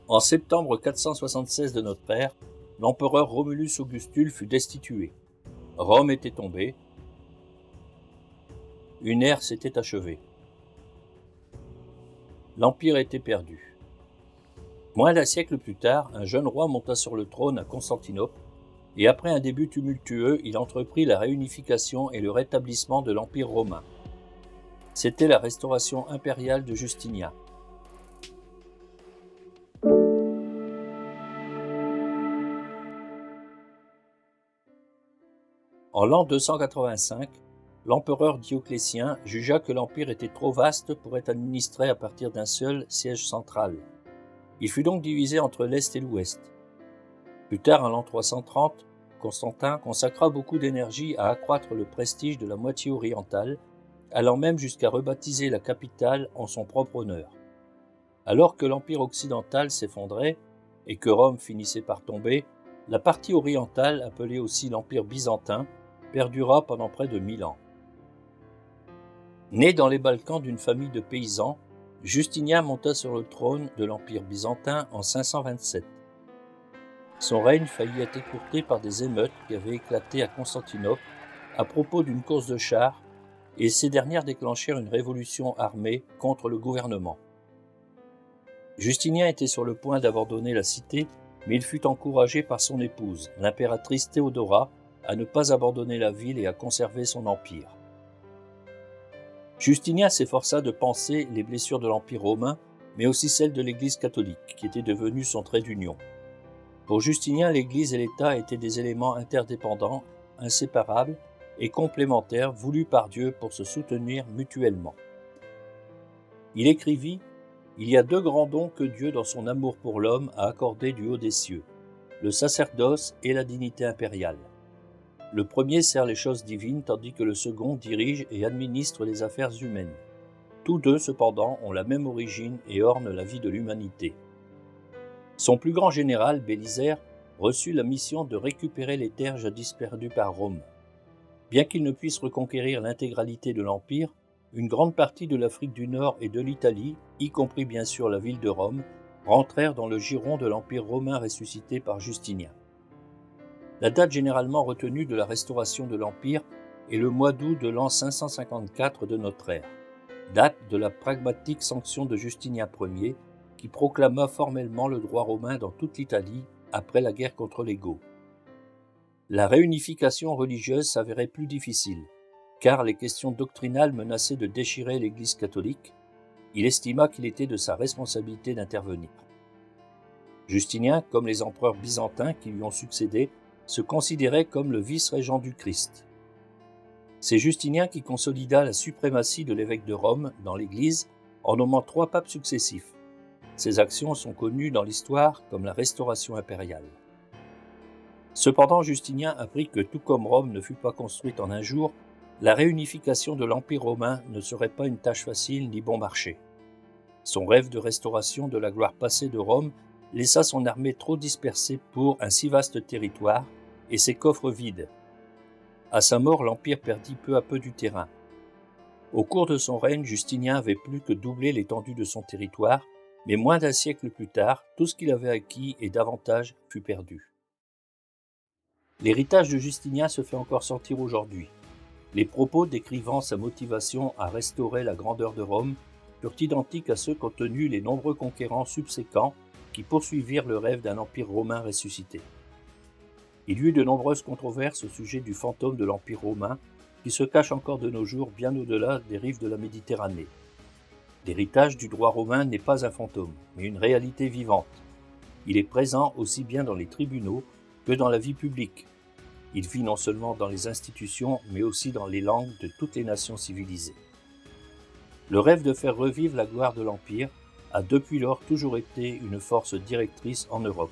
En septembre 476 de notre ère, l'empereur Romulus Augustule fut destitué. Rome était tombée. Une ère s'était achevée. L'empire était perdu. Moins d'un siècle plus tard, un jeune roi monta sur le trône à Constantinople, et après un début tumultueux, il entreprit la réunification et le rétablissement de l'Empire romain. C'était la restauration impériale de Justinien. En l'an 285, l'empereur Dioclétien jugea que l'empire était trop vaste pour être administré à partir d'un seul siège central. Il fut donc divisé entre l'Est et l'Ouest. Plus tard, en l'an 330, Constantin consacra beaucoup d'énergie à accroître le prestige de la moitié orientale, allant même jusqu'à rebaptiser la capitale en son propre honneur. Alors que l'empire occidental s'effondrait et que Rome finissait par tomber, la partie orientale, appelée aussi l'empire byzantin, perdura pendant près de 1000 ans. Né dans les Balkans d'une famille de paysans, Justinien monta sur le trône de l'Empire byzantin en 527. Son règne faillit être écourté par des émeutes qui avaient éclaté à Constantinople à propos d'une course de chars, et ces dernières déclenchèrent une révolution armée contre le gouvernement. Justinien était sur le point d'abandonner la cité, mais il fut encouragé par son épouse, l'impératrice Théodora, à ne pas abandonner la ville et à conserver son empire. Justinien s'efforça de panser les blessures de l'Empire romain, mais aussi celles de l'Église catholique, qui était devenue son trait d'union. Pour Justinien, l'Église et l'État étaient des éléments interdépendants, inséparables et complémentaires voulus par Dieu pour se soutenir mutuellement. Il écrivit « Il y a deux grands dons que Dieu, dans son amour pour l'homme, a accordés du haut des cieux, le sacerdoce et la dignité impériale. Le premier sert les choses divines, tandis que le second dirige et administre les affaires humaines. Tous deux, cependant, ont la même origine et ornent la vie de l'humanité. » Son plus grand général, Bélisaire, reçut la mission de récupérer les terres jadis perdues par Rome. Bien qu'il ne puisse reconquérir l'intégralité de l'Empire, une grande partie de l'Afrique du Nord et de l'Italie, y compris bien sûr la ville de Rome, rentrèrent dans le giron de l'Empire romain ressuscité par Justinien. La date généralement retenue de la restauration de l'Empire est le mois d'août de l'an 554 de notre ère, date de la pragmatique sanction de Justinien Ier, qui proclama formellement le droit romain dans toute l'Italie après la guerre contre les Goths. La réunification religieuse s'avérait plus difficile, car les questions doctrinales menaçaient de déchirer l'Église catholique. Il estima qu'il était de sa responsabilité d'intervenir. Justinien, comme les empereurs byzantins qui lui ont succédé, se considérait comme le vice-régent du Christ. C'est Justinien qui consolida la suprématie de l'évêque de Rome dans l'Église en nommant 3 papes successifs. Ces actions sont connues dans l'histoire comme la restauration impériale. Cependant, Justinien apprit que tout comme Rome ne fut pas construite en un jour, la réunification de l'Empire romain ne serait pas une tâche facile ni bon marché. Son rêve de restauration de la gloire passée de Rome laissa son armée trop dispersée pour un si vaste territoire et ses coffres vides. À sa mort, l'Empire perdit peu à peu du terrain. Au cours de son règne, Justinien avait plus que doublé l'étendue de son territoire, mais moins d'un siècle plus tard, tout ce qu'il avait acquis et davantage fut perdu. L'héritage de Justinien se fait encore sentir aujourd'hui. Les propos décrivant sa motivation à restaurer la grandeur de Rome furent identiques à ceux qu'ont tenus les nombreux conquérants subséquents qui poursuivirent le rêve d'un empire romain ressuscité. Il y eut de nombreuses controverses au sujet du fantôme de l'Empire romain qui se cache encore de nos jours bien au-delà des rives de la Méditerranée. L'héritage du droit romain n'est pas un fantôme, mais une réalité vivante. Il est présent aussi bien dans les tribunaux que dans la vie publique. Il vit non seulement dans les institutions, mais aussi dans les langues de toutes les nations civilisées. Le rêve de faire revivre la gloire de l'Empire a depuis lors toujours été une force directrice en Europe.